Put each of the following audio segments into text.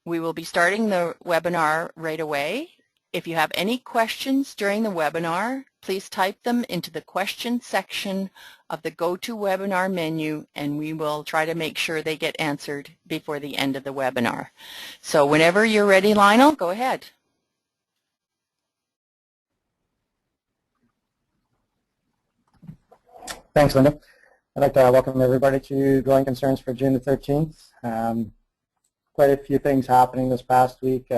We will be starting the webinar right away. If you have any questions during the webinar, please type them into the question section of the GoToWebinar menu, and we will try to make sure they get answered before the end of the webinar. So whenever you're ready, Lionel, go ahead. Thanks, Linda. I'd like to welcome everybody to Growing Concerns for June the 13th. Quite a few things happening this past week.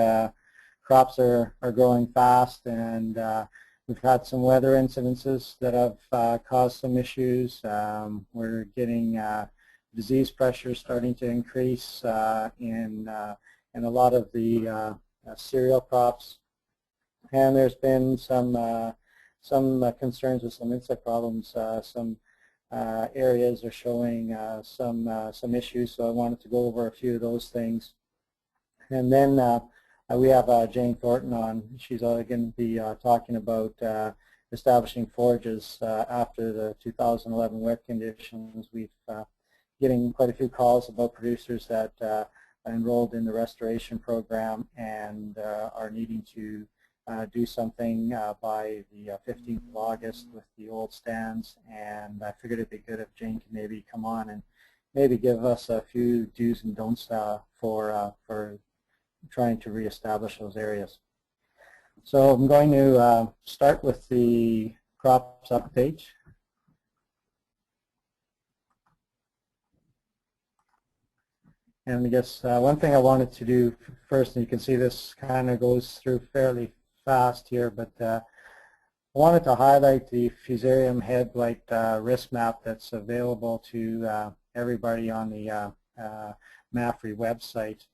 Crops are growing fast, and we've had some weather incidences that have caused some issues. We're getting disease pressure starting to increase in a lot of the cereal crops, and there's been some concerns with some insect problems. Some areas are showing some issues, so I wanted to go over a few of those things. And then we have Jane Thornton on. She's going to be talking about establishing forages after the 2011 wet conditions. We've getting quite a few calls about producers that are enrolled in the restoration program and are needing to do something by the 15th of August with the old stands, and I figured it'd be good if Jane could maybe come on and maybe give us a few do's and don'ts for trying to reestablish those areas. So I'm going to start with the crops update. And I guess one thing I wanted to do first, and you can see this kind of goes through fairly fast here, but I wanted to highlight the Fusarium head blight risk map that's available to everybody on the MAFRI website.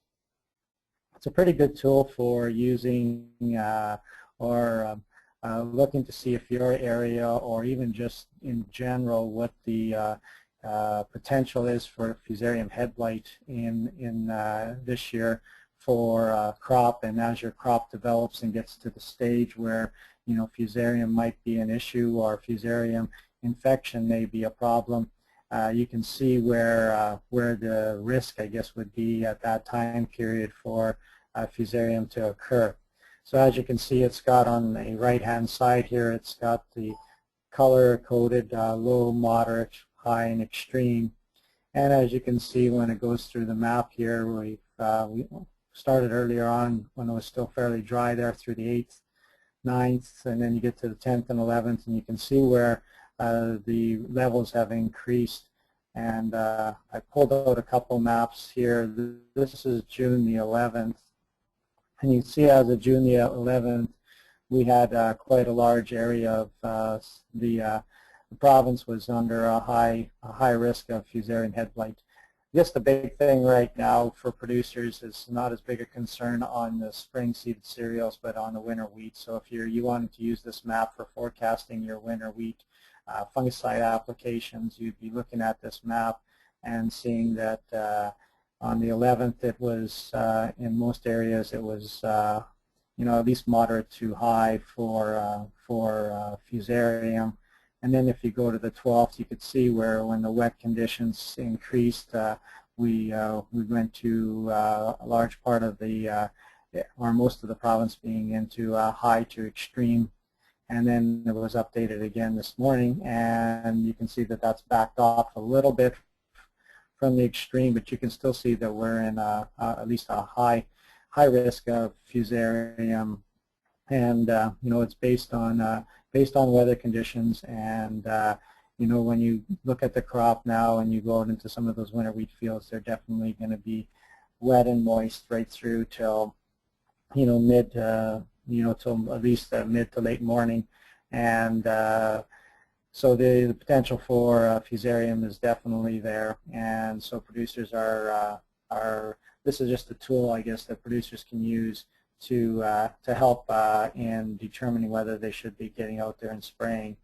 It's a pretty good tool for using or looking to see if your area, or even just in general, what the potential is for Fusarium head blight in this year for crop. And as your crop develops and gets to the stage where, you know, Fusarium might be an issue or Fusarium infection may be a problem, you can see where the risk, I guess, would be at that time period for Fusarium to occur. So as you can see, it's got on the right-hand side here, it's got the color-coded low, moderate, high, and extreme. And as you can see, when it goes through the map here, we started earlier on when it was still fairly dry there through the 8th, 9th, and then you get to the 10th and 11th, and you can see where the levels have increased. And I pulled out a couple maps here. This is June the 11th, and you can see as of June the 11th, we had quite a large area of the province was under a high risk of Fusarium head blight. I guess the big thing right now for producers is not as big a concern on the spring seeded cereals, but on the winter wheat. So if you wanted to use this map for forecasting your winter wheat fungicide applications, you'd be looking at this map and seeing that on the 11th it was in most areas it was you know, at least moderate to high for Fusarium. And then if you go to the 12th, you could see where when the wet conditions increased, we went to a large part of the, or most of the province being into high to extreme. And then it was updated again this morning, and you can see that that's backed off a little bit from the extreme, but you can still see that we're in at least a high risk of Fusarium. And you know, it's based on weather conditions, and you know, when you look at the crop now and you go out into some of those winter wheat fields, they're definitely going to be wet and moist right through till, you know, till at least mid to late morning. And so the potential for Fusarium is definitely there, and so producers are this is just a tool, I guess, that producers can use to help in determining whether they should be getting out there and spraying.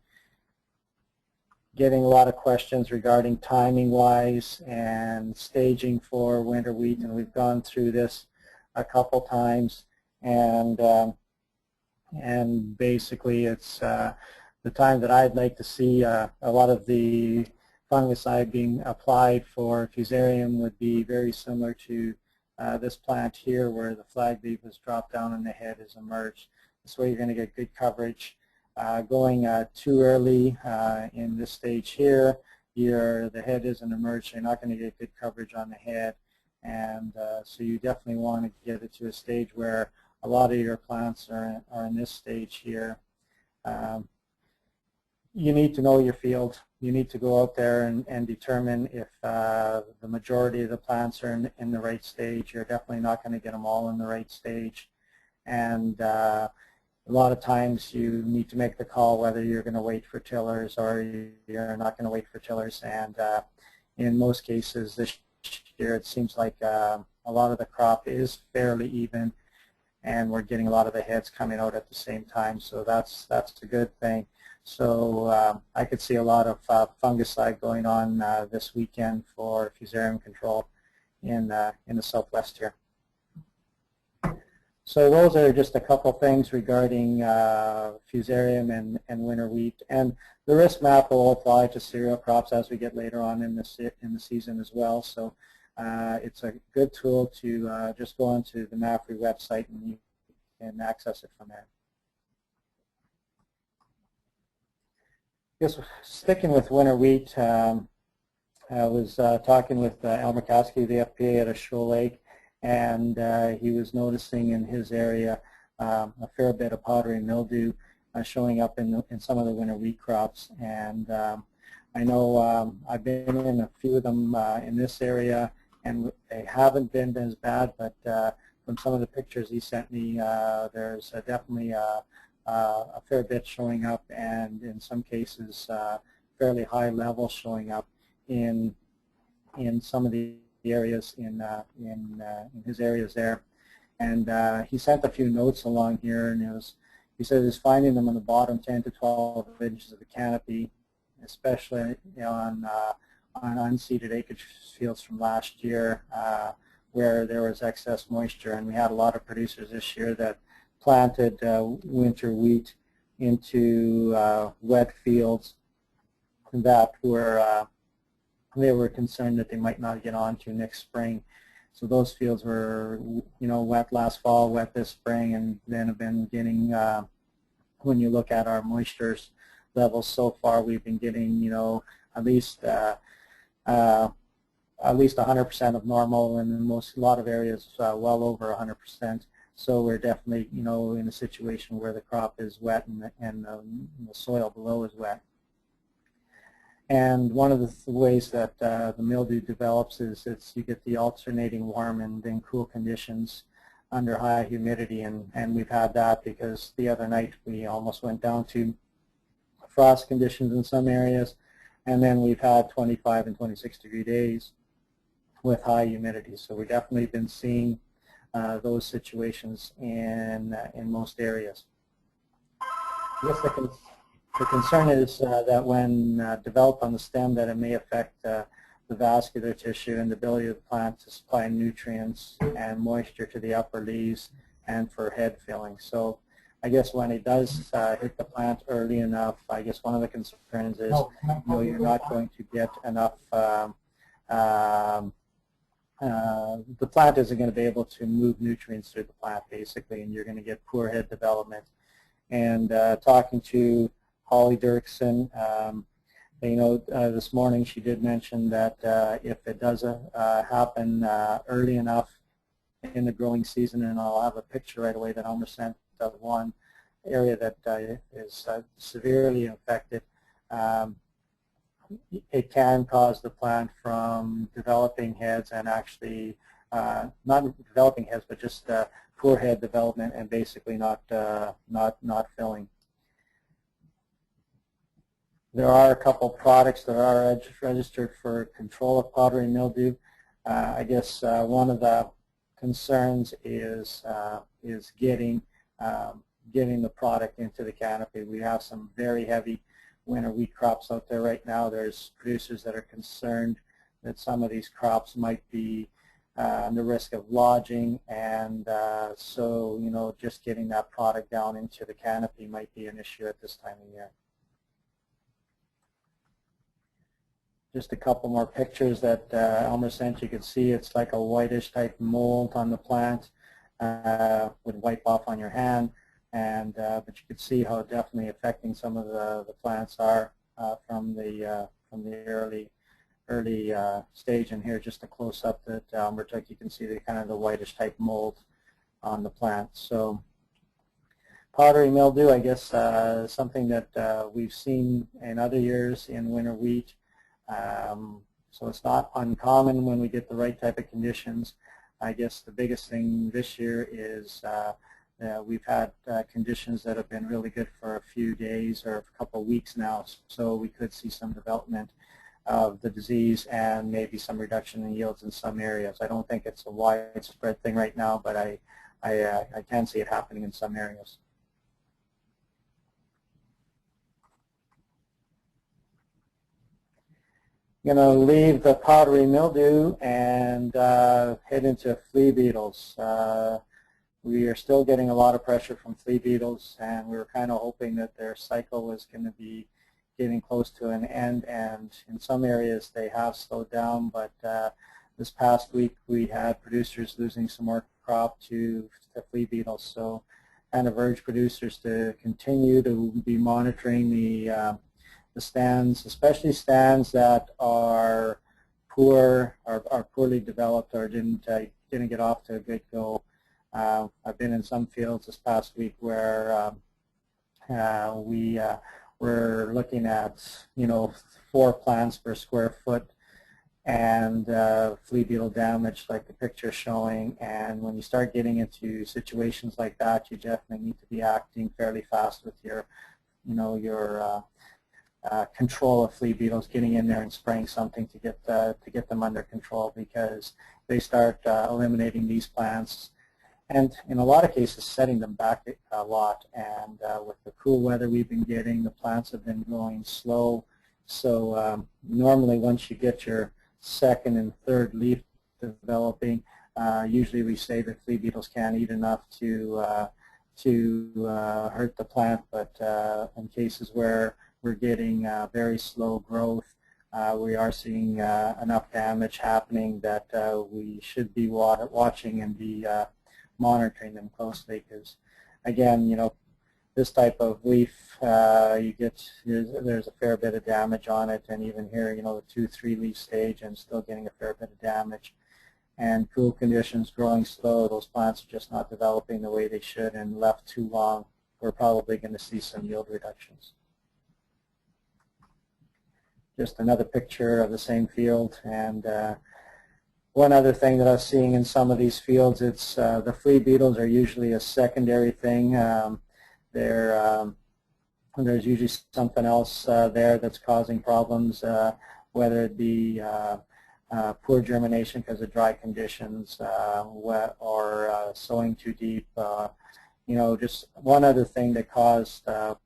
Getting a lot of questions regarding timing-wise and staging for winter wheat, and we've gone through this a couple times, and basically it's the time that I'd like to see a lot of the fungicide being applied for Fusarium would be very similar to this plant here where the flag leaf has dropped down and the head has emerged. This way you're going to get good coverage. Going too early in this stage here, the head isn't emerged, so you're not going to get good coverage on the head. And so you definitely want to get it to a stage where a lot of your plants are in this stage here. You need to know your field. You need to go out there and determine if the majority of the plants are in the right stage. You're definitely not going to get them all in the right stage. And a lot of times you need to make the call whether you're going to wait for tillers or you're not going to wait for tillers. And in most cases this year it seems like a lot of the crop is fairly even, and we're getting a lot of the heads coming out at the same time, so that's a good thing. So I could see a lot of fungicide going on this weekend for fusarium control in the southwest here. So those are just a couple things regarding fusarium and winter wheat, and the risk map will apply to cereal crops as we get later on in the season as well. So it's a good tool to just go onto the MAFRI website and you can access it from there. Just sticking with winter wheat, I was talking with Elmer Kaskiw, the FPA at Shoal Lake, and he was noticing in his area a fair bit of powdery mildew showing up in some of the winter wheat crops. And I know I've been in a few of them in this area, and they haven't been as bad, but from some of the pictures he sent me, there's definitely a fair bit showing up, and in some cases fairly high levels showing up in some of the areas in his areas there. And he sent a few notes along here, and he said he's finding them on the bottom 10 to 12 inches of the canopy, especially on unseeded acreage fields from last year where there was excess moisture. And we had a lot of producers this year that planted winter wheat into wet fields that they were concerned that they might not get onto next spring. So those fields were, wet last fall, wet this spring, and then have been getting, when you look at our moisture levels so far, we've been getting, at least 100% of normal, and in a lot of areas well over 100%. So we're definitely, in a situation where the crop is wet and the soil below is wet. And one of the ways that the mildew develops is you get the alternating warm and then cool conditions under high humidity, and we've had that because the other night we almost went down to frost conditions in some areas, and then we've had 25 and 26 degree days with high humidity. So we've definitely been seeing those situations in most areas. I guess the concern is that when developed on the stem, that it may affect the vascular tissue and the ability of the plant to supply nutrients and moisture to the upper leaves and for head filling. So I guess when it does hit the plant early enough, I guess one of the concerns is you're not going to get enough, the plant isn't going to be able to move nutrients through the plant basically, and you're going to get poor head development. And talking to Holly Dirksen, this morning she did mention that if it does happen early enough in the growing season, and I'll have a picture right away that Elmer sent of one area that is severely infected, it can cause the plant from developing heads and actually not developing heads, but just poor head development and basically not filling. There are a couple products that are registered for control of powdery mildew. I guess one of the concerns is getting the product into the canopy. We have some very heavy winter wheat crops out there right now. There's producers that are concerned that some of these crops might be the risk of lodging, and so just getting that product down into the canopy might be an issue at this time of year. just a couple more pictures that Elmer sent. You can see it's like a whitish type mold on the plant. Would wipe off on your hand, and but you can see how definitely affecting some of the plants are from the early stage. And here just a close up that Elmer took. You can see the kind of the whitish type mold on the plant. So powdery mildew, I guess, something that we've seen in other years in winter wheat. So it's not uncommon when we get the right type of conditions. I guess the biggest thing this year is we've had conditions that have been really good for a few days or a couple of weeks now, so we could see some development of the disease and maybe some reduction in yields in some areas. I don't think it's a widespread thing right now, but I can see it happening in some areas. I'm going to leave the powdery mildew and head into flea beetles. We are still getting a lot of pressure from flea beetles, and we were kind of hoping that their cycle was going to be getting close to an end, and in some areas they have slowed down, but this past week we had producers losing some more crop to flea beetles, so kind of urge producers to continue to be monitoring the stands, especially stands that are poor, are poorly developed, or didn't get off to a good go. I've been in some fields this past week where we were looking at 4 plants per square foot and flea beetle damage like the picture showing. And when you start getting into situations like that, you definitely need to be acting fairly fast with your control of flea beetles, getting in there and spraying something to get them under control, because they start eliminating these plants, and in a lot of cases setting them back a lot. And with the cool weather we've been getting, the plants have been growing slow. So normally once you get your second and third leaf developing, usually we say that flea beetles can't eat enough to hurt the plant. But in cases where we're getting very slow growth, we are seeing enough damage happening that we should be watching and be monitoring them closely, because again, this type of leaf, there's a fair bit of damage on it, and even here, the 2-3 leaf stage, and still getting a fair bit of damage. And cool conditions, growing slow, those plants are just not developing the way they should, and left too long, we're probably going to see some yield reductions. Just another picture of the same field. And one other thing that I was seeing in some of these fields, it's the flea beetles are usually a secondary thing. There's usually something else there that's causing problems, whether it be poor germination because of dry conditions, wet, or sowing too deep. Just one other thing that caused a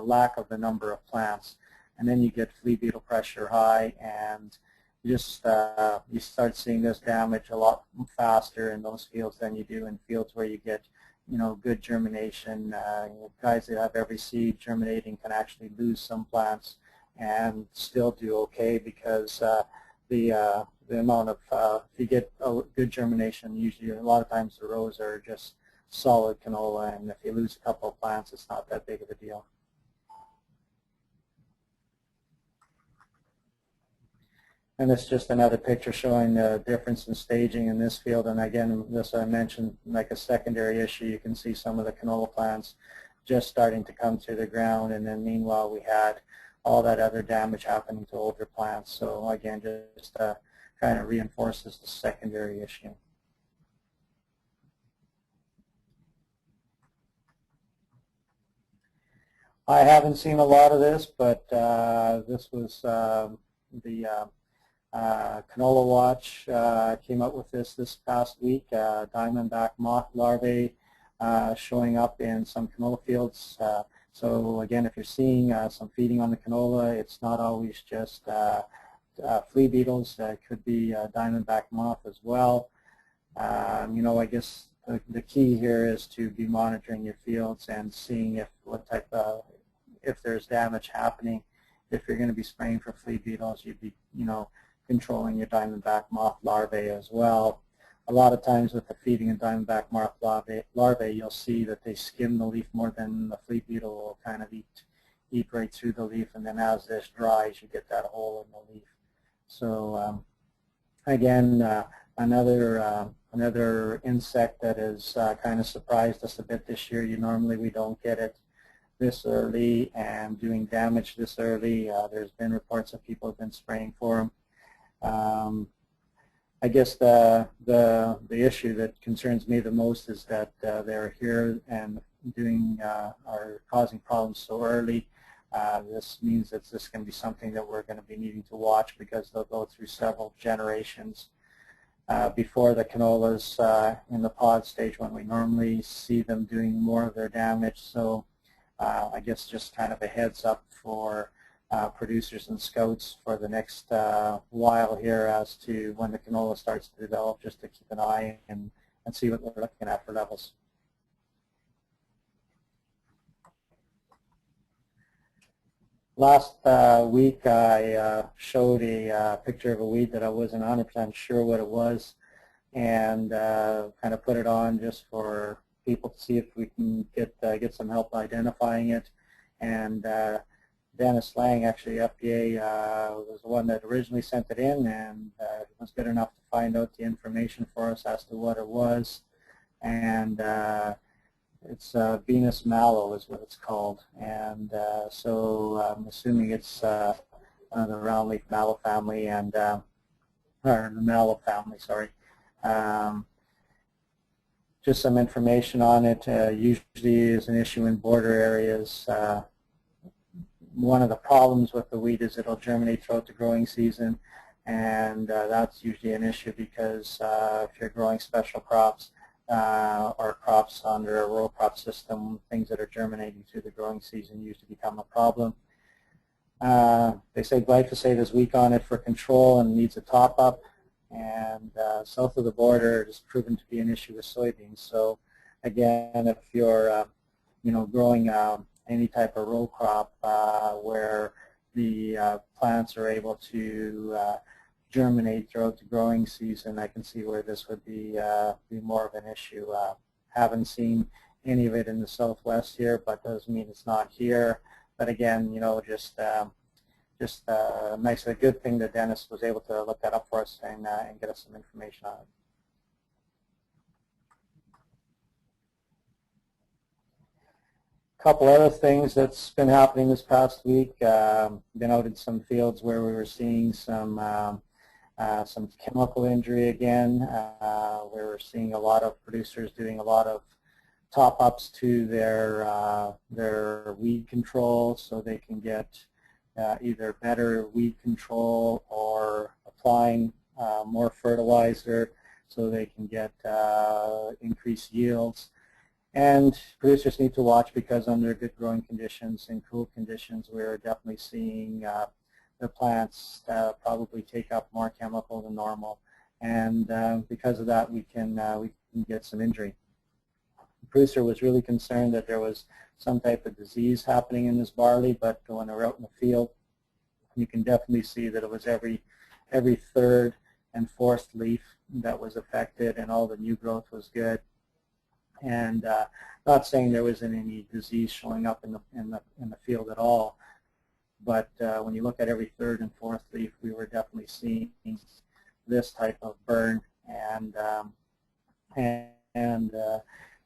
lack of the number of plants. And then you get flea beetle pressure high, and you start seeing this damage a lot faster in those fields than you do in fields where you get good germination. Guys that have every seed germinating can actually lose some plants and still do okay, because the amount of if you get a good germination, usually a lot of times the rows are just solid canola, and if you lose a couple of plants, it's not that big of a deal. And this is just another picture showing the difference in staging in this field. And again, this I mentioned like a secondary issue. You can see some of the canola plants just starting to come to the ground, and then meanwhile we had all that other damage happening to older plants. So again, just kind of reinforces the secondary issue. I haven't seen a lot of this, but this was the Canola Watch came up with this past week. Diamondback moth larvae showing up in some canola fields. So again, if you're seeing some feeding on the canola, it's not always just flea beetles. It could be diamondback moth as well. I guess the key here is to be monitoring your fields and seeing if there's damage happening. if you're going to be spraying for flea beetles, you'd be, controlling your diamondback moth larvae as well. A lot of times with the feeding of diamondback moth larvae, you'll see that they skim the leaf more than the flea beetle will kind of eat right through the leaf, and then as this dries, you get that hole in the leaf. So again, another insect that has kind of surprised us a bit this year. Normally we don't get it this early and doing damage this early. There's been reports of people have been spraying for them. I guess the issue that concerns me the most is that they're here and are causing problems so early. This means that this can be something that we're going to be needing to watch, because they'll go through several generations before the canolas in the pod stage, when we normally see them doing more of their damage. So I guess just kind of a heads up for producers and scouts for the next while here as to when the canola starts to develop, just to keep an eye and see what we're looking at for levels. Last week I showed a picture of a weed that I wasn't 100% sure what it was, and kind of put it on just for people to see if we can get some help identifying it. And Dennis Lang, actually FBA, was the one that originally sent it in, and was good enough to find out the information for us as to what it was. And it's Venus mallow is what it's called, and so I'm assuming it's the roundleaf mallow family, and or the mallow family, sorry. Just some information on it. Usually is an issue in border areas. One of the problems with the weed is it'll germinate throughout the growing season, and that's usually an issue because if you're growing special crops or crops under a row crop system, things that are germinating through the growing season usually become a problem. They say glyphosate is weak on it for control and needs a top-up, and south of the border it has proven to be an issue with soybeans. So again, if you're growing any type of row crop where the plants are able to germinate throughout the growing season, I can see where this would be more of an issue. Haven't seen any of it in the Southwest here, but doesn't mean it's not here. But again, just a good thing that Dennis was able to look that up for us and get us some information on it. A couple other things that's been happening this past week. Been out in some fields where we were seeing some chemical injury again. We were seeing a lot of producers doing a lot of top-ups to their weed control so they can get either better weed control or applying more fertilizer so they can get increased yields. And producers need to watch, because under good growing conditions and cool conditions, we're definitely seeing the plants probably take up more chemical than normal, and because of that, we can get some injury. The producer was really concerned that there was some type of disease happening in this barley, but when they're out in the field, you can definitely see that it was every third and fourth leaf that was affected, and all the new growth was good. And not saying there wasn't any disease showing up in the field at all, but when you look at every third and fourth leaf, we were definitely seeing this type of burn, and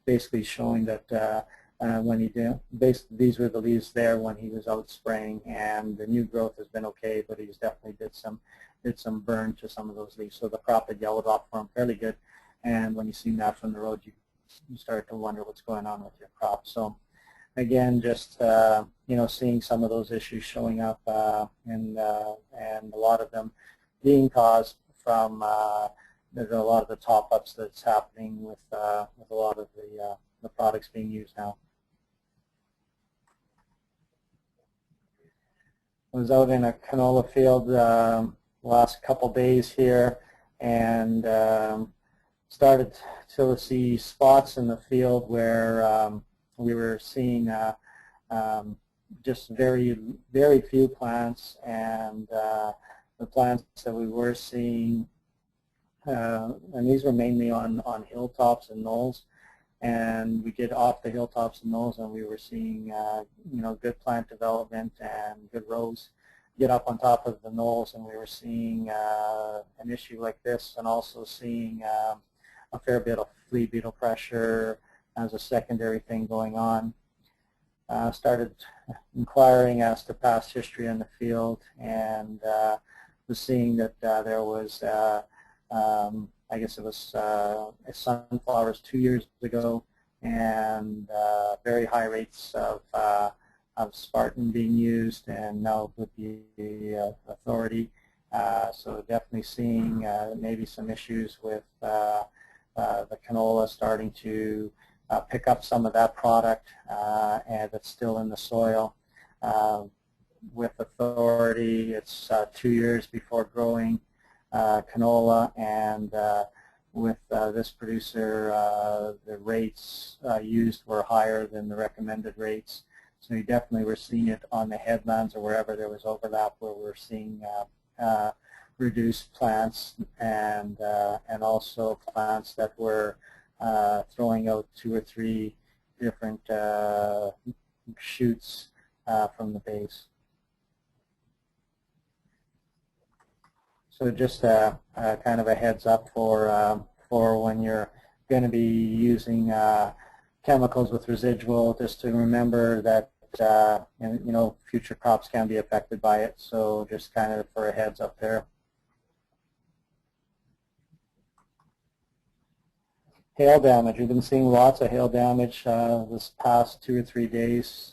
basically showing that when he did, these were the leaves there when he was out spraying, and the new growth has been okay, but he's definitely did some burn to some of those leaves. So the crop had yellowed off for him fairly good, and when you see that from the road, you start to wonder what's going on with your crop. So again, just seeing some of those issues showing up, and a lot of them being caused from there's a lot of the top-ups that's happening with a lot of the products being used now. I was out in a canola field last couple days here, and started to see spots in the field where we were seeing just very few plants, and the plants that we were seeing, and these were mainly on hilltops and knolls, and we get off the hilltops and knolls, and we were seeing good plant development and good rows. Get up on top of the knolls, and we were seeing an issue like this, and also seeing a fair bit of flea beetle pressure as a secondary thing going on. Started inquiring as to past history in the field, and was seeing that there was, I guess it was sunflowers 2 years ago, and very high rates of Spartan being used, and now with the authority. So definitely seeing maybe some issues with the canola starting to pick up some of that product, and that's still in the soil. With authority, it's 2 years before growing canola, and with this producer, the rates used were higher than the recommended rates. So you definitely were seeing it on the headlands or wherever there was overlap, where we're seeing reduced plants, and also plants that were throwing out 2 or 3 different shoots from the base. So just kind of a heads up for when you're going to be using chemicals with residual, just to remember that future crops can be affected by it. So just kind of for a heads up there. Hail damage. We've been seeing lots of hail damage this past 2 or 3 days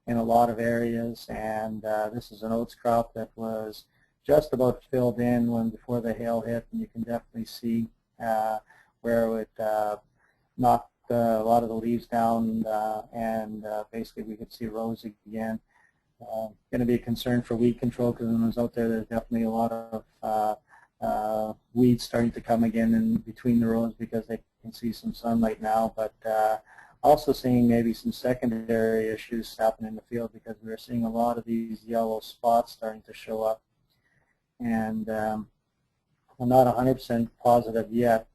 in a lot of areas, and this is an oats crop that was just about filled in before the hail hit, and you can definitely see where it knocked a lot of the leaves down, and basically we could see rows again. Going to be a concern for weed control, because when I was out there, there's definitely a lot of weeds starting to come again in between the rows, because they can see some sunlight now, but also seeing maybe some secondary issues happen in the field, because we're seeing a lot of these yellow spots starting to show up. And I'm not 100% positive yet,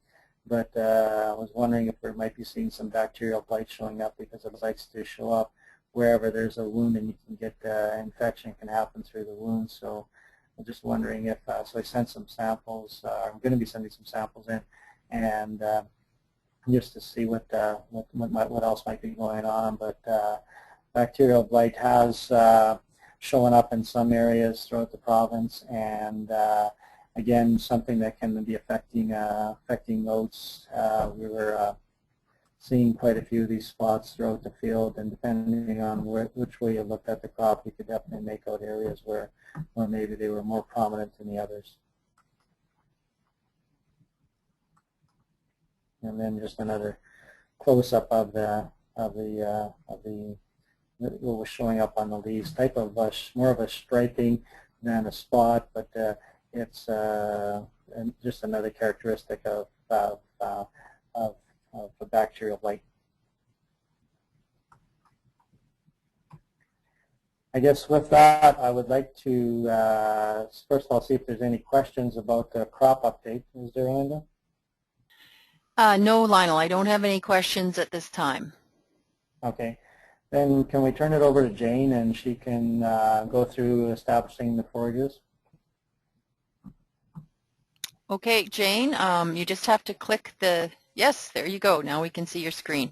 but I was wondering if we might be seeing some bacterial blight showing up, because it likes to show up wherever there's a wound, and you can get infection can happen through the wound. So I'm just wondering if, so I sent some samples, I'm going to be sending some samples in, and just to see what else might be going on. But bacterial blight has showing up in some areas throughout the province, and again, something that can be affecting oats. We were seeing quite a few of these spots throughout the field, and depending on which way you looked at the crop, you could definitely make out areas where maybe they were more prominent than the others. And then just another close-up of what was showing up on the leaves. Type of more of a striping than a spot, but it's just another characteristic of the bacterial blight. I guess with that, I would like to first of all see if there's any questions about the crop update. Is there, Linda? No, Lionel, I don't have any questions at this time. Okay. Then can we turn it over to Jane, and she can go through establishing the forages? Okay, Jane, you just have to click the, yes, there you go. Now we can see your screen.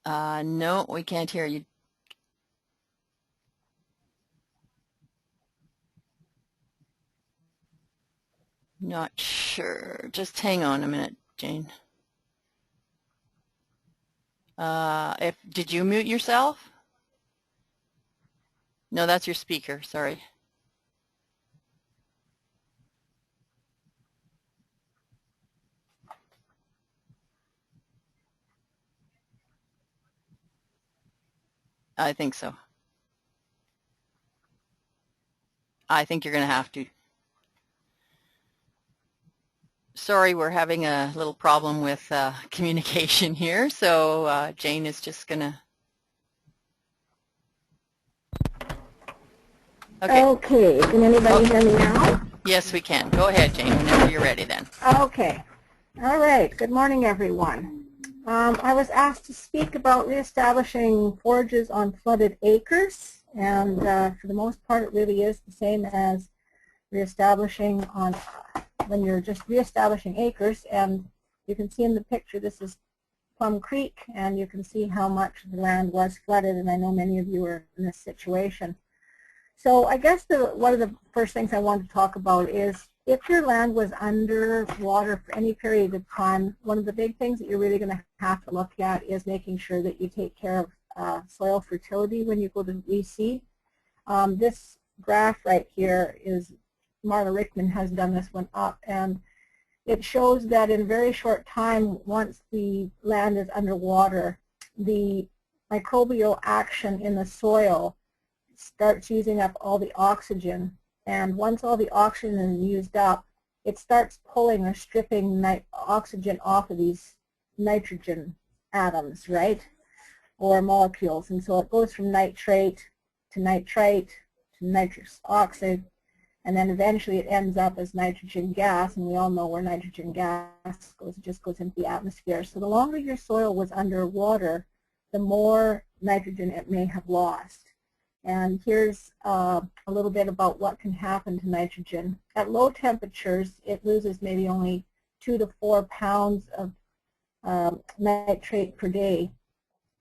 No, we can't hear you. Not sure. Just hang on a minute, Jane. Did you mute yourself? No, that's your speaker. Sorry. I think so. I think you're going to have to. Sorry, we're having a little problem with communication here, so Jane is just going to... Okay, can anybody hear me now? Yes, we can. Go ahead, Jane, whenever you're ready then. Okay. All right. Good morning, everyone. I was asked to speak about reestablishing forages on flooded acres, and for the most part, it really is the same as reestablishing on when you're just reestablishing acres. And you can see in the picture, this is Plum Creek, and you can see how much the land was flooded, and I know many of you are in this situation. So I guess one of the first things I want to talk about is if your land was under water for any period of time, one of the big things that you're really going to have to look at is making sure that you take care of soil fertility when you go to reseed. This graph right here is, Marla Rickman has done this one up, and it shows that in a very short time, once the land is underwater, the microbial action in the soil starts using up all the oxygen, and once all the oxygen is used up, it starts pulling or stripping oxygen off of these nitrogen atoms, right, or molecules, and so it goes from nitrate to nitrite to nitrous oxide, and then eventually it ends up as nitrogen gas, and we all know where nitrogen gas goes. It just goes into the atmosphere. So the longer your soil was underwater, the more nitrogen it may have lost. And here's a little bit about what can happen to nitrogen. At low temperatures, it loses maybe only 2 to 4 pounds of nitrate per day.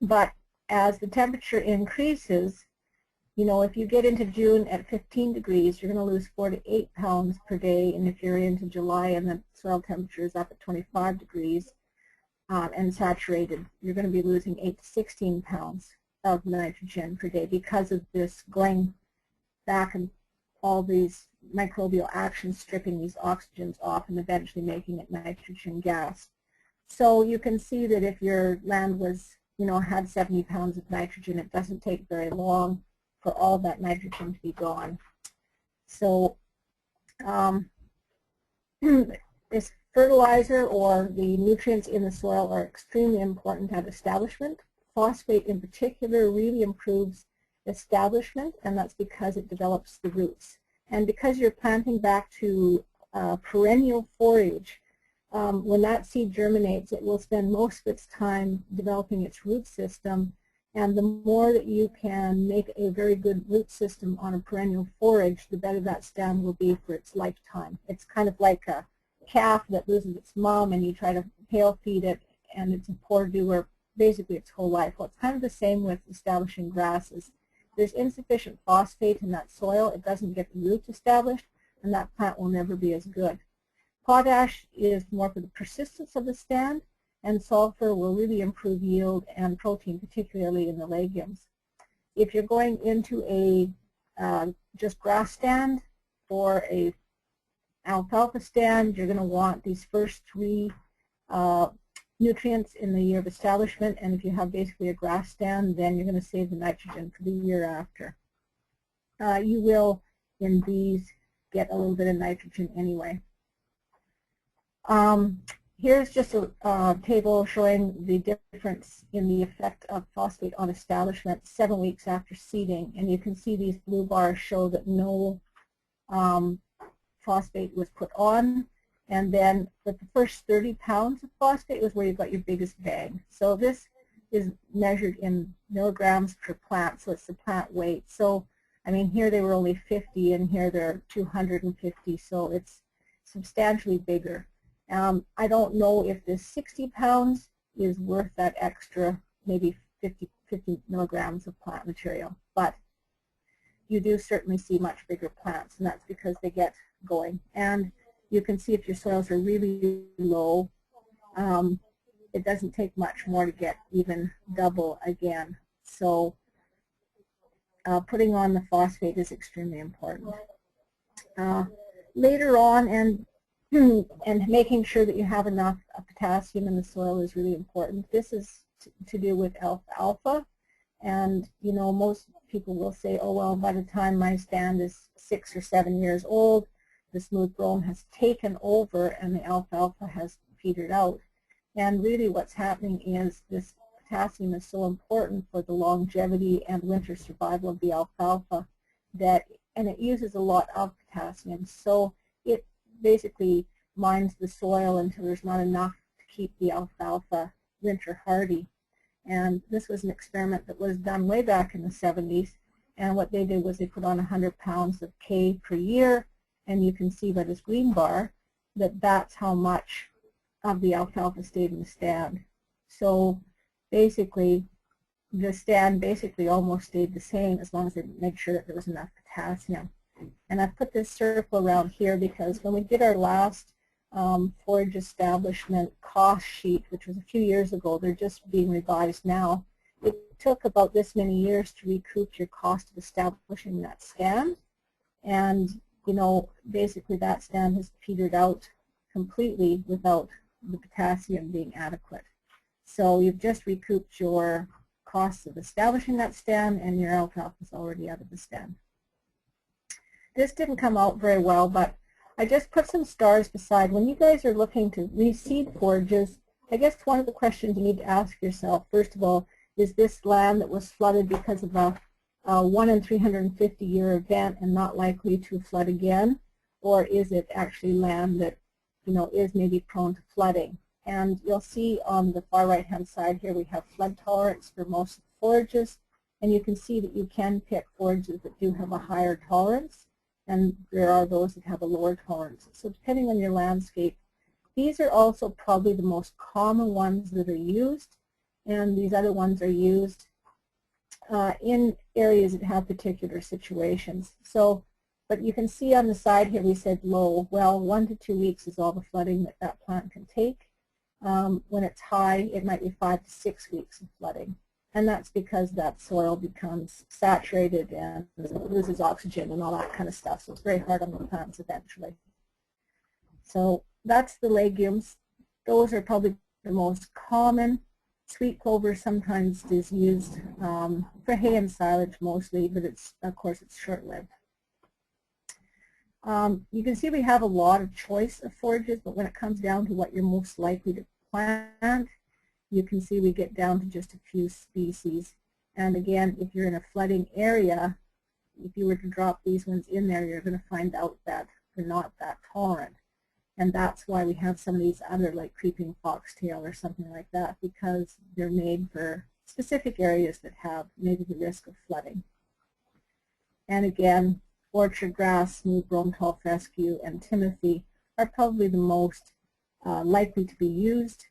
But as the temperature increases, you know, if you get into June at 15 degrees, you're going to lose 4 to 8 pounds per day. And if you're into July and the soil temperature is up at 25 degrees and saturated, you're going to be losing 8 to 16 pounds of nitrogen per day because of this going back and all these microbial actions stripping these oxygens off and eventually making it nitrogen gas. So you can see that if your land was, you know, had 70 pounds of nitrogen, it doesn't take very long for all that nitrogen to be gone. So this fertilizer or the nutrients in the soil are extremely important at establishment. Phosphate in particular really improves establishment, and that's because it develops the roots. And because you're planting back to perennial forage, when that seed germinates, it will spend most of its time developing its root system, and the more that you can make a very good root system on a perennial forage, the better that stand will be for its lifetime. It's kind of like a calf that loses its mom and you try to pail feed it, and it's a poor doer basically its whole life. Well, it's kind of the same with establishing grasses. There's insufficient phosphate in that soil, it doesn't get the roots established, and that plant will never be as good. Potash is more for the persistence of the stand, and sulfur will really improve yield and protein, particularly in the legumes. If you're going into a just grass stand or a alfalfa stand, you're going to want these first 3 nutrients in the year of establishment, and if you have basically a grass stand, then you're going to save the nitrogen for the year after. You will, in these, get a little bit of nitrogen anyway. Here's just a table showing the difference in the effect of phosphate on establishment 7 weeks after seeding, and you can see these blue bars show that no phosphate was put on, and then with the first 30 pounds of phosphate was where you got your biggest bag. So this is measured in milligrams per plant, so it's the plant weight. So I mean, here they were only 50, and here they're 250, so it's substantially bigger. I don't know if this 60 pounds is worth that extra, maybe 50 milligrams of plant material, but you do certainly see much bigger plants, and that's because they get going. And you can see if your soils are really low, it doesn't take much more to get even double again. So putting on the phosphate is extremely important. Later on, and making sure that you have enough potassium in the soil is really important. This is to do with alfalfa And, you know, most people will say, oh, well, by the time my stand is 6 or 7 years old, the smooth brome has taken over and the alfalfa has petered out. And really what's happening is this potassium is so important for the longevity and winter survival of the alfalfa that, and it uses a lot of potassium, so it basically mines the soil until there's not enough to keep the alfalfa winter hardy. And this was an experiment that was done way back in the 70s, and what they did was they put on 100 pounds of K per year, and you can see by this green bar that that's how much of the alfalfa stayed in the stand. So basically the stand basically almost stayed the same as long as they made sure that there was enough potassium. And I've put this circle around here because when we did our last forage establishment cost sheet, which was a few years ago, they're just being revised now. It took about this many years to recoup your cost of establishing that stand. And, you know, basically that stand has petered out completely without the potassium being adequate. So you've just recouped your costs of establishing that stand, and your alfalfa is already out of the stand. This didn't come out very well, but I just put some stars beside. When you guys are looking to reseed forages, I guess one of the questions you need to ask yourself, first of all, is this land that was flooded because of a 1 in 350 year event and not likely to flood again, or is it actually land that, you know, is maybe prone to flooding? And you'll see on the far right hand side here we have flood tolerance for most of the forages, and you can see that you can pick forages that do have a higher tolerance, and there are those that have a lower tolerance. So depending on your landscape, these are also probably the most common ones that are used, and these other ones are used in areas that have particular situations. So, but you can see on the side here we said low. Well, 1 to 2 weeks is all the flooding that that plant can take. When it's high, it might be 5 to 6 weeks of flooding. And that's because that soil becomes saturated and loses oxygen and all that kind of stuff. So it's very hard on the plants eventually. So that's the legumes. Those are probably the most common. Sweet clover sometimes is used for hay and silage mostly, but it's, of course, it's short-lived. You can see we have a lot of choice of forages, but when it comes down to what you're most likely to plant, you can see we get down to just a few species. And again, if you're in a flooding area, if you were to drop these ones in there, you're going to find out that they're not that tolerant. And that's why we have some of these other, like creeping foxtail or something like that, because they're made for specific areas that have maybe the risk of flooding. And again, orchard grass, smooth brome, tall fescue, and timothy are probably the most likely to be used.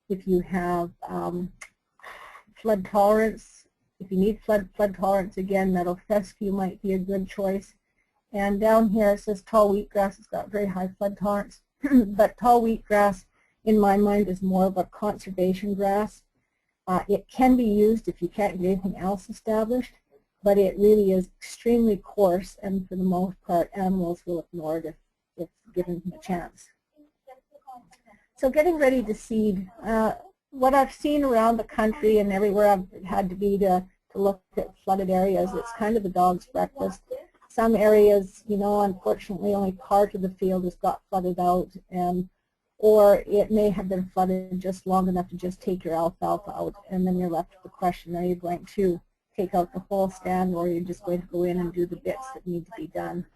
If you have flood tolerance, if you need flood tolerance, again, meadow fescue might be a good choice. And down here it says tall wheatgrass. It's got very high flood tolerance. But tall wheatgrass, in my mind, is more of a conservation grass. It can be used if you can't get anything else established, but it really is extremely coarse, and for the most part, animals will ignore it if given a chance. So getting ready to seed. What I've seen around the country and everywhere I've had to be to look at flooded areas, it's kind of a dog's breakfast. Some areas, you know, unfortunately only part of the field has got flooded out, or it may have been flooded just long enough to just take your alfalfa out, and then you're left with the question, are you going to take out the whole stand, or are you just going to go in and do the bits that need to be done?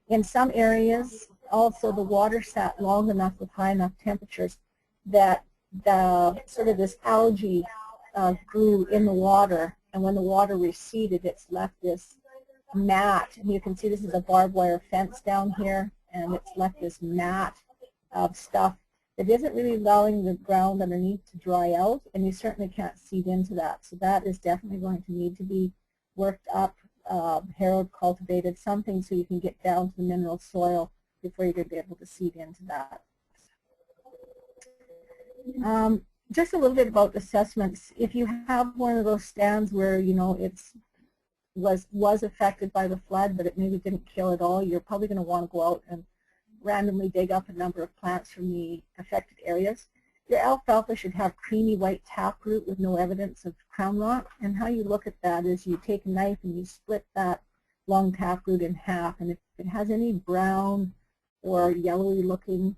In some areas, also the water sat long enough with high enough temperatures that sort of this algae grew in the water, and when the water receded, it's left this mat, and you can see this is a barbed wire fence down here, and it's left this mat of stuff that isn't really allowing the ground underneath to dry out, and you certainly can't seed into that. So that is definitely going to need to be worked up, harrowed, cultivated, something so you can get down to the mineral soil before you're going to be able to seed into that. Just a little bit about assessments. If you have one of those stands where, you know, it's was affected by the flood, but it maybe didn't kill at all, you're probably going to want to go out and randomly dig up a number of plants from the affected areas. Your alfalfa should have creamy white taproot with no evidence of crown rot. And how you look at that is you take a knife and you split that long taproot in half. And if it has any brown or yellowy looking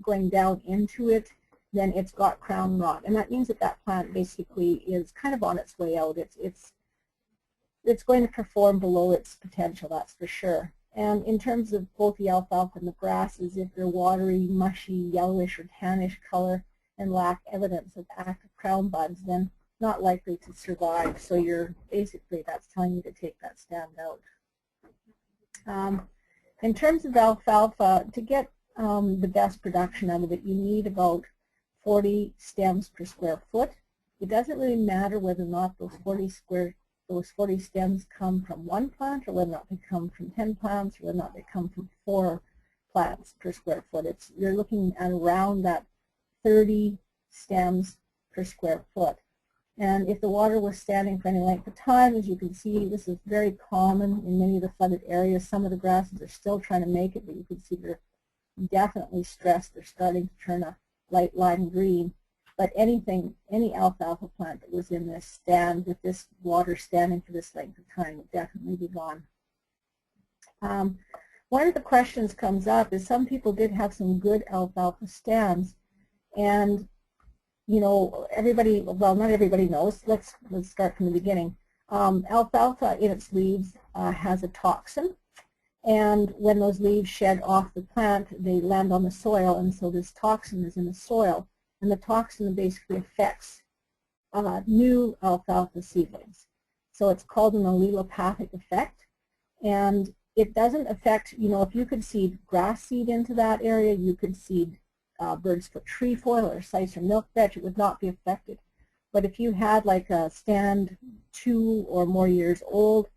going down into it, then it's got crown rot. And that means that that plant basically is kind of on its way out. It's going to perform below its potential, that's for sure. And in terms of both the alfalfa and the grasses, if they're watery, mushy, yellowish, or tannish color and lack evidence of active crown buds, then not likely to survive. So you're basically, that's telling you to take that stand out. In terms of alfalfa, to get the best production out of it, you need about 40 stems per square foot. It doesn't really matter whether or not those 40 stems come from one plant, or whether or not they come from 10 plants, or whether or not they come from 4 plants per square foot. You're looking at around that 30 stems per square foot. And if the water was standing for any length of time, as you can see, this is very common in many of the flooded areas. Some of the grasses are still trying to make it, but you can see they're definitely stressed. They're starting to turn a light lime green. But any alfalfa plant that was in this stand with this water standing for this length of time would definitely be gone. One of the questions comes up is some people did have some good alfalfa stands, and you know, everybody, well, not everybody knows. Let's start from the beginning. Alfalfa in its leaves has a toxin, and when those leaves shed off the plant, they land on the soil, and so this toxin is in the soil. And the toxin basically affects new alfalfa seedlings. So it's called an allelopathic effect. And it doesn't affect, you know, if you could seed grass seed into that area, you could seed bird's foot trefoil or slice or milk vetch, it would not be affected. But if you had like a stand 2 or more years old,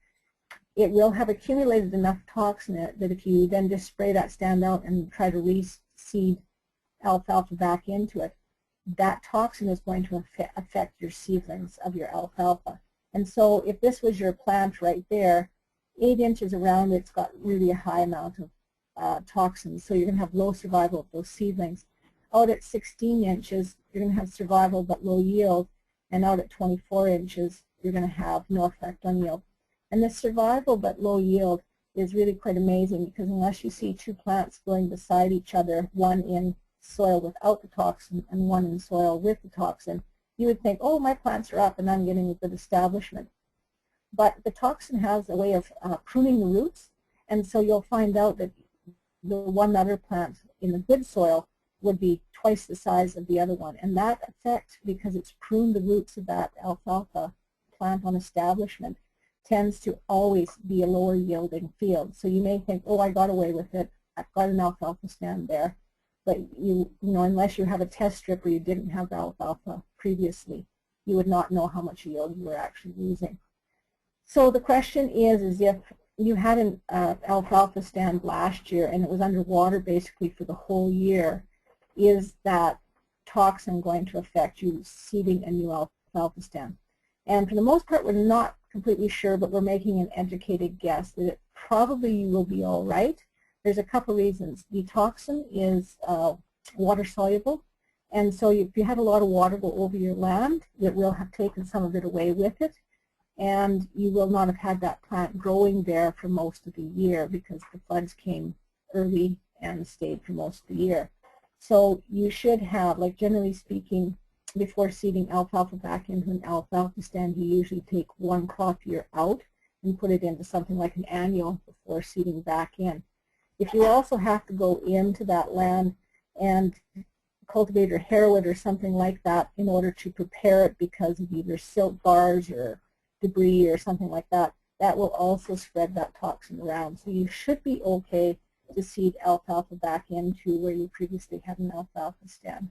it will have accumulated enough toxin in it that if you then just spray that stand out and try to reseed alfalfa back into it, that toxin is going to affect your seedlings of your alfalfa. And so if this was your plant right there, 8 inches around it's got really a high amount of toxins, so you're going to have low survival of those seedlings. Out at 16 inches, you're going to have survival but low yield, and out at 24 inches, you're going to have no effect on yield. And the survival but low yield is really quite amazing, because unless you see 2 plants growing beside each other, one in soil without the toxin and one in soil with the toxin, you would think, oh, my plants are up and I'm getting a good establishment. But the toxin has a way of pruning the roots, and so you'll find out that the one other plant in the good soil would be twice the size of the other one. And that effect, because it's pruned the roots of that alfalfa plant on establishment, tends to always be a lower yielding field. So you may think, oh, I got away with it, I've got an alfalfa stand there. But you know, unless you have a test strip where you didn't have alfalfa previously, you would not know how much yield you were actually losing. So the question is if you had an alfalfa stand last year and it was underwater basically for the whole year, is that toxin going to affect you seeding a new alfalfa stand? And for the most part, we're not completely sure, but we're making an educated guess that it probably will be all right. There's a couple reasons. The toxin is water soluble, and so if you had a lot of water go over your land, it will have taken some of it away with it, and you will not have had that plant growing there for most of the year because the floods came early and stayed for most of the year. So you should have, like generally speaking, before seeding alfalfa back into an alfalfa stand, you usually take 1 crop year out and put it into something like an annual before seeding back in. If you also have to go into that land and cultivate or harrow it or something like that in order to prepare it because of either silt bars or debris or something like that, that will also spread that toxin around. So you should be okay to seed alfalfa back into where you previously had an alfalfa stand.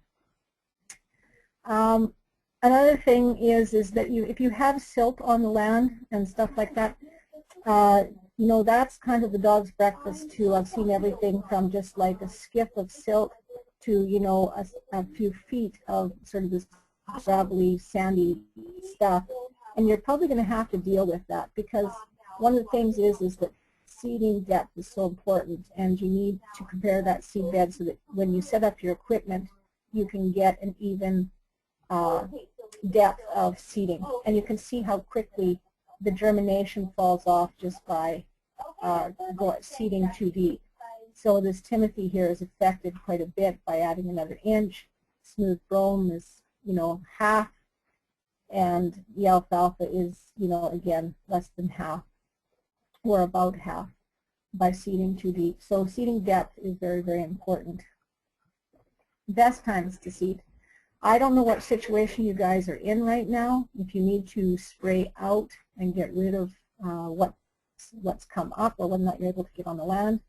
Another thing is that if you have silt on the land and stuff like that, you know, that's kind of the dog's breakfast too. I've seen everything from just like a skiff of silt to, you know, a few feet of sort of this gravelly, sandy stuff. And you're probably going to have to deal with that, because one of the things is that seeding depth is so important, and you need to prepare that seed bed so that when you set up your equipment, you can get an even depth of seeding. And you can see how quickly the germination falls off just by seeding too deep. So this Timothy here is affected quite a bit by adding another inch. Smooth brome is, half, and the alfalfa is, again, less than half, or about half, by seeding too deep. So seeding depth is very, very important. Best times to seed. I don't know what situation you guys are in right now. If you need to spray out and get rid of what's come up, or whether or not you're able to get on the land.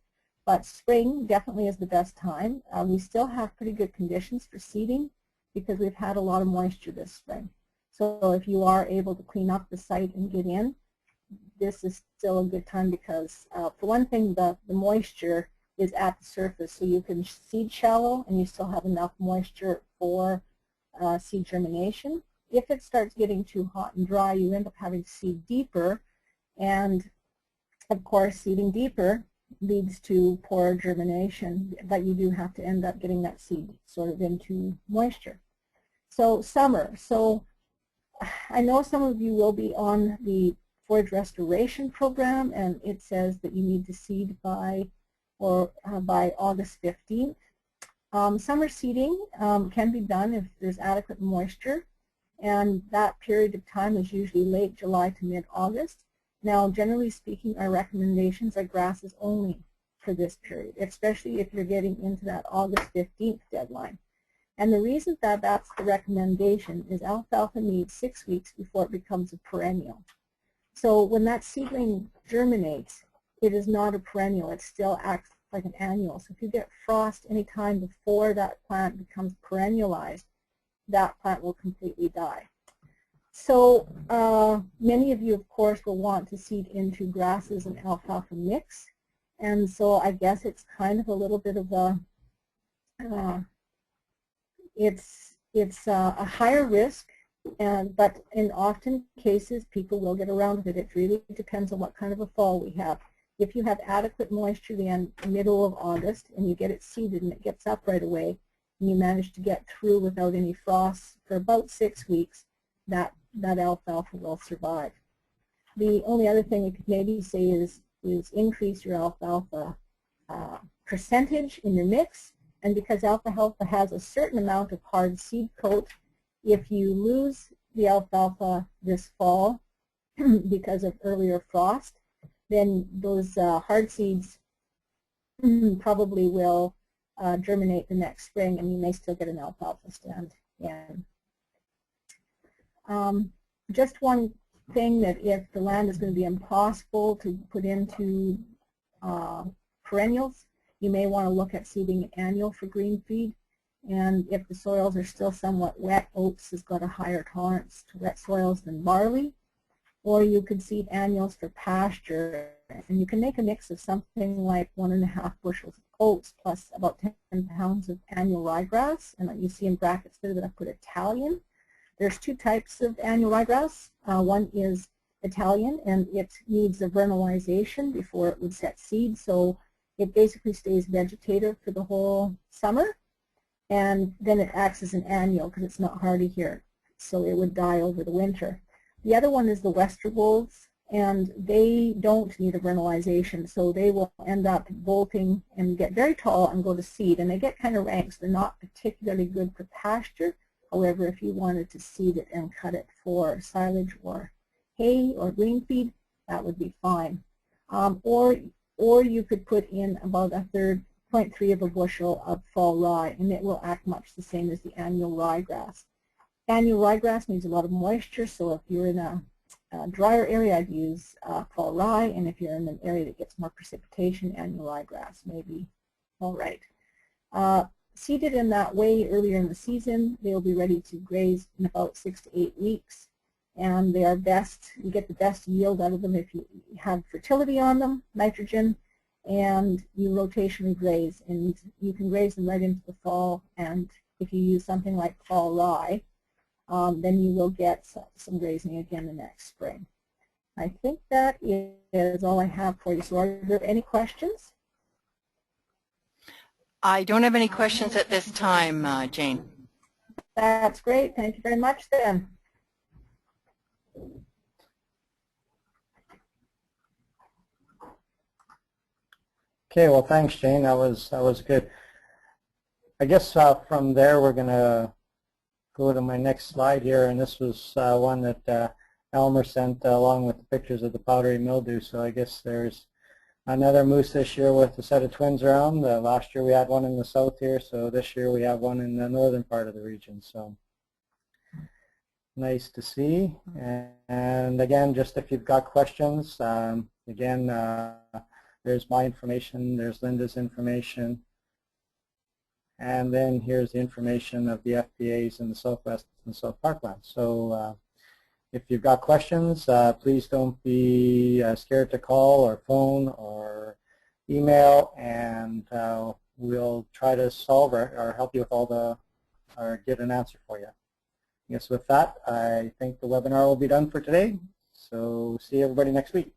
But spring definitely is the best time. We still have pretty good conditions for seeding because we've had a lot of moisture this spring. So if you are able to clean up the site and get in, this is still a good time because, for one thing, the moisture is at the surface, so you can seed shallow and you still have enough moisture for seed germination. If it starts getting too hot and dry, you end up having to seed deeper, and of course seeding deeper leads to poorer germination, but you do have to end up getting that seed sort of into moisture. So summer. So I know some of you will be on the forage restoration program, and it says that you need to seed by August 15th. Summer seeding can be done if there's adequate moisture, and that period of time is usually late July to mid-August. Now, generally speaking, our recommendations are grasses only for this period, especially if you're getting into that August 15th deadline. And the reason that that's the recommendation is alfalfa needs 6 weeks before it becomes a perennial. So when that seedling germinates, it is not a perennial. It still acts like an annual. So if you get frost any time before that plant becomes perennialized, that plant will completely die. So many of you, of course, will want to seed into grasses and alfalfa mix. And so I guess it's kind of a little bit of a, it's a higher risk, but in often cases, people will get around with it. It really depends on what kind of a fall we have. If you have adequate moisture the middle of August and you get it seeded and it gets up right away, and you manage to get through without any frost for about 6 weeks, that alfalfa will survive. The only other thing we could maybe say is increase your alfalfa percentage in your mix, and because alfalfa has a certain amount of hard seed coat, if you lose the alfalfa this fall because of earlier frost, then those hard seeds probably will germinate the next spring, and you may still get an alfalfa stand in. Just one thing, that if the land is going to be impossible to put into perennials, you may want to look at seeding annual for green feed. And if the soils are still somewhat wet, oats has got a higher tolerance to wet soils than barley. Or you could seed annuals for pasture, and you can make a mix of something like 1.5 bushels of oats plus about 10 pounds of annual ryegrass. And like you see in brackets there that I put Italian. There's 2 types of annual ryegrass. One is Italian, and it needs a vernalization before it would set seed, so it basically stays vegetative for the whole summer, and then it acts as an annual because it's not hardy here, so it would die over the winter. The other one is the Westerwolds, and they don't need a vernalization, so they will end up bolting and get very tall and go to seed, and they get kind of rank, so they're not particularly good for pasture. However, if you wanted to seed it and cut it for silage or hay or green feed, that would be fine. Or you could put in about 0.3 of a bushel of fall rye, and it will act much the same as the annual ryegrass. Annual ryegrass needs a lot of moisture, so if you're in a drier area, I'd use fall rye, and if you're in an area that gets more precipitation, annual ryegrass may be all right. Seeded in that way earlier in the season, they will be ready to graze in about 6 to 8 weeks, and they are best, you get the best yield out of them if you have fertility on them, nitrogen, and you rotationally graze, and you can graze them right into the fall, and if you use something like fall rye, then you will get some grazing again the next spring. I think that is all I have for you. So are there any questions? I don't have any questions at this time, Jane. That's great. Thank you very much then. Okay, well, thanks, Jane. That was good. I guess from there we're going to go to my next slide here, and this was one that Elmer sent along with the pictures of the powdery mildew. So I guess there's another moose this year with a set of twins around. Last year we had one in the south here, so this year we have one in the northern part of the region. So nice to see. And again, just if you've got questions, again, there's my information, there's Linda's information, and then here's the information of the FPAs in the Southwest and South Parkland. So if you've got questions, please don't be scared to call or phone or email, and we'll try to solve or help you with all the, or get an answer for you. I guess with that, I think the webinar will be done for today. So see everybody next week.